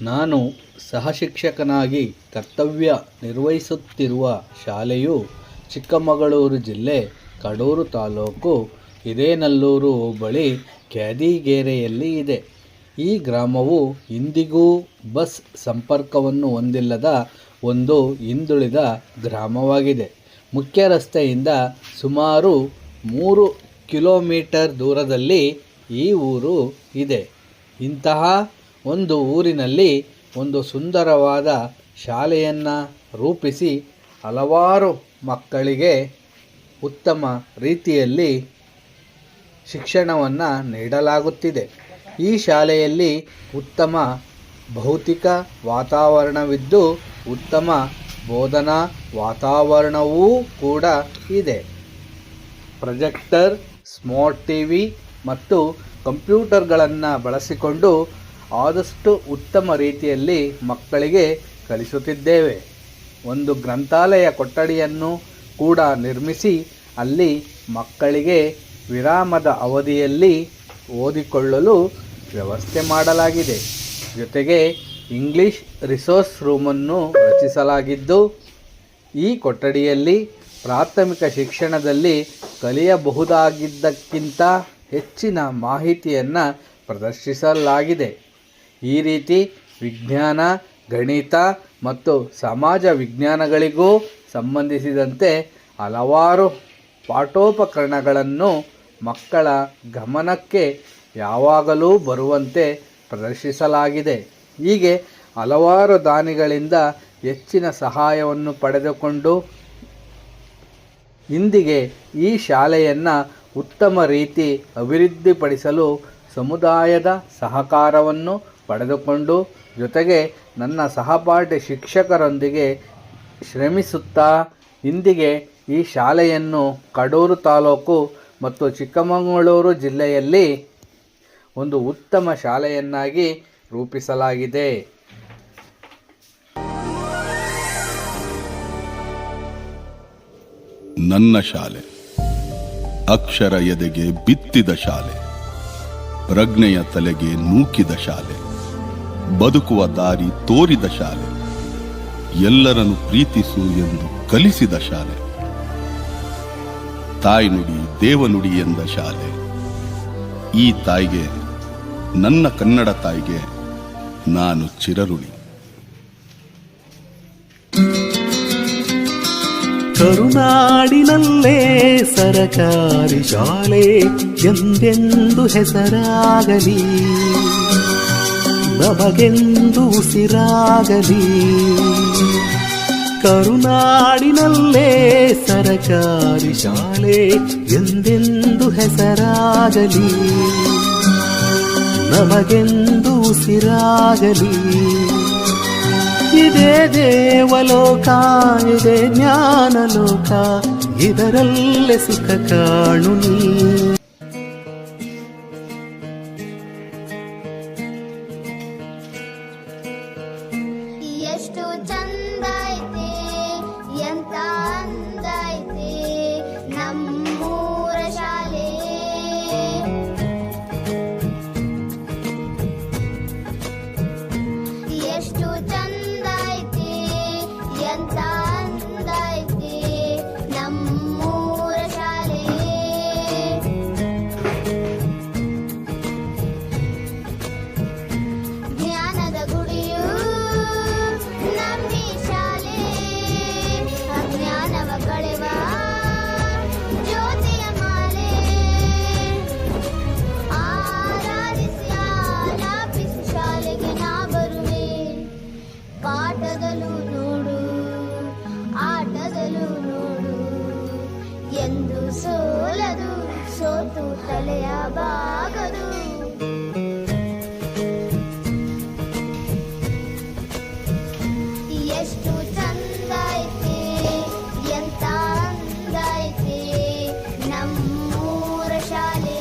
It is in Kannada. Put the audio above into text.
ನಾನು ಸಹಶಿಕ್ಷಕನಾಗಿ ಕರ್ತವ್ಯ ನಿರ್ವಹಿಸುತ್ತಿರುವ ಶಾಲೆಯು ಚಿಕ್ಕಮಗಳೂರು ಜಿಲ್ಲೆ ಕಡೂರು ತಾಲೂಕು ಹಿರೇನಲ್ಲೂರು ಹೋಬಳಿ ಕ್ಯಾದಿಗೆರೆಯಲ್ಲಿ ಇದೆ. ಈ ಗ್ರಾಮವು ಇಂದಿಗೂ ಬಸ್ ಸಂಪರ್ಕವನ್ನು ಹೊಂದಿಲ್ಲದ ಒಂದು ಹಿಂದುಳಿದ ಗ್ರಾಮವಾಗಿದೆ. ಮುಖ್ಯ ರಸ್ತೆಯಿಂದ ಸುಮಾರು 3 ಕಿಲೋಮೀಟರ್ ದೂರದಲ್ಲಿ ಈ ಊರು ಇದೆ. ಇಂತಹ ಒಂದು ಊರಿನಲ್ಲಿ ಒಂದು ಸುಂದರವಾದ ಶಾಲೆಯನ್ನು ರೂಪಿಸಿ ಹಲವಾರು ಮಕ್ಕಳಿಗೆ ಉತ್ತಮ ರೀತಿಯಲ್ಲಿ ಶಿಕ್ಷಣವನ್ನು ನೀಡಲಾಗುತ್ತಿದೆ. ಈ ಶಾಲೆಯಲ್ಲಿ ಉತ್ತಮ ಭೌತಿಕ ವಾತಾವರಣವಿದ್ದು ಉತ್ತಮ ಬೋಧನಾ ವಾತಾವರಣವೂ ಕೂಡ ಇದೆ. ಪ್ರೊಜೆಕ್ಟರ್, ಸ್ಮಾರ್ಟ್ ಟಿವಿ ಮತ್ತು ಕಂಪ್ಯೂಟರ್ಗಳನ್ನು ಬಳಸಿಕೊಂಡು ಆದಷ್ಟು ಉತ್ತಮ ರೀತಿಯಲ್ಲಿ ಮಕ್ಕಳಿಗೆ ಕಲಿಸುತ್ತಿದ್ದೇವೆ. ಒಂದು ಗ್ರಂಥಾಲಯ ಕೊಠಡಿಯನ್ನು ಕೂಡ ನಿರ್ಮಿಸಿ ಅಲ್ಲಿ ಮಕ್ಕಳಿಗೆ ವಿರಾಮದ ಅವಧಿಯಲ್ಲಿ ಓದಿಕೊಳ್ಳಲು ವ್ಯವಸ್ಥೆ ಮಾಡಲಾಗಿದೆ. ಜೊತೆಗೆ ಇಂಗ್ಲಿಷ್ ರಿಸೋರ್ಸ್ ರೂಮನ್ನು ರಚಿಸಲಾಗಿದ್ದು ಈ ಕೊಠಡಿಯಲ್ಲಿ ಪ್ರಾಥಮಿಕ ಶಿಕ್ಷಣದಲ್ಲಿ ಕಲಿಯಬಹುದಾಗಿದ್ದಕ್ಕಿಂತ ಹೆಚ್ಚಿನ ಮಾಹಿತಿಯನ್ನು ಪ್ರದರ್ಶಿಸಲಾಗಿದೆ. ಈ ರೀತಿ ವಿಜ್ಞಾನ, ಗಣಿತ ಮತ್ತು ಸಮಾಜ ವಿಜ್ಞಾನಗಳಿಗೂ ಸಂಬಂಧಿಸಿದಂತೆ ಹಲವಾರು ಪಾಠೋಪಕರಣಗಳನ್ನು ಮಕ್ಕಳ ಗಮನಕ್ಕೆ ಯಾವಾಗಲೂ ಬರುವಂತೆ ಪ್ರದರ್ಶಿಸಲಾಗಿದೆ. ಹೀಗೆ ಹಲವಾರು ದಾನಿಗಳಿಂದ ಹೆಚ್ಚಿನ ಸಹಾಯವನ್ನು ಪಡೆದುಕೊಂಡು ಇಂದಿಗೆ ಈ ಶಾಲೆಯನ್ನು ಉತ್ತಮ ರೀತಿ ಅಭಿವೃದ್ಧಿಪಡಿಸಲು ಸಮುದಾಯದ ಸಹಕಾರವನ್ನು ಪಡೆದುಕೊಂಡು ಜೊತೆಗೆ ನನ್ನ ಸಹಪಾಠಿ ಶಿಕ್ಷಕರೊಂದಿಗೆ ಶ್ರಮಿಸುತ್ತಾ ಇಂದಿಗೆ ಈ ಶಾಲೆಯನ್ನು ಕಡೂರು ತಾಲೂಕು ಮತ್ತು ಚಿಕ್ಕಮಗಳೂರು ಜಿಲ್ಲೆಯಲ್ಲಿ ಒಂದು ಉತ್ತಮ ಶಾಲೆಯನ್ನಾಗಿ ರೂಪಿಸಲಾಗಿದೆ. ನನ್ನ ಶಾಲೆ ಅಕ್ಷರ ಎದೆಗೆ ಬಿತ್ತಿದ ಶಾಲೆ, ಪ್ರಜ್ಞೆಯ ತಲೆಗೆ ನೂಕಿದ ಶಾಲೆ, ಬದುಕುವ ದಾರಿ ತೋರಿದ ಶಾಲೆ, ಎಲ್ಲರನ್ನು ಪ್ರೀತಿಸು ಎಂದು ಕಲಿಸಿದ ಶಾಲೆ, ತಾಯ್ನುಡಿ ದೇವನುಡಿ ಎಂದ ಶಾಲೆ. ಈ ತಾಯಿಗೆ, ನನ್ನ ಕನ್ನಡ ತಾಯಿಗೆ ನಾನು ಚಿರಋಣಿ. ಕರುನಾಡಿನಲ್ಲೇ ಸರಕಾರಿ ಶಾಲೆ ಎಂದೆಂದು ಹೆಸರಾಗಲಿ, ನಮಗೆಂದು ಉಸಿರಾಗಲಿ. ಕರುನಾಡಿನಲ್ಲೇ ಸರಕಾರಿ ಶಾಲೆ ಎಂದೆಂದು ಹೆಸರಾಗಲಿ, ನಮಗೆಂದು ಉಸಿರಾಗಲಿ. ಇದೇ ದೇವಲೋಕ, ಇದೇ ಜ್ಞಾನಲೋಕ, ಇದರಲ್ಲೇ ಸುಖ ಕಾಣು ನೀ. ಎಷ್ಟು ಚಂದ ಐತೆ, ಎಂತ ಅಂದ ಐತೆ ನಮ್ಮೂರ ಶಾಲೆ. ಎಷ್ಟು ಚಂದ ಐತೆ, ಎಂತ ಅಂದ ಐತೆ ನಮ್ಮೂರ ಶಾಲೆ. ಜ್ಞಾನದ ಗುಡಿಯು ನಮ್ಮಿ ಶಾಲೆ, ಅಜ್ಞಾನವ ಕಳೆವ ಜ್ಯೋತಿಯ ಮಾಲೆ. ಆರಾಧಿಸಿ ಆಲಾಪಿಸಿ ಶಾಲೆಗೆ ನಾ ಬರುವೆ, ಪಾಠದಲ್ಲೂ ನೋಡು ಆಟದಲ್ಲೂ ನೋಡು, ಎಂದು ಸೋಲದು ಸೋತು ತಲೆಯ ಬಾಗದು. ಎಷ್ಟು ಚಂದ ಐತೆ, ಎಂತ ಅಂದ ಐತೆ ನಮ್ಮೂರ ಶಾಲೆ.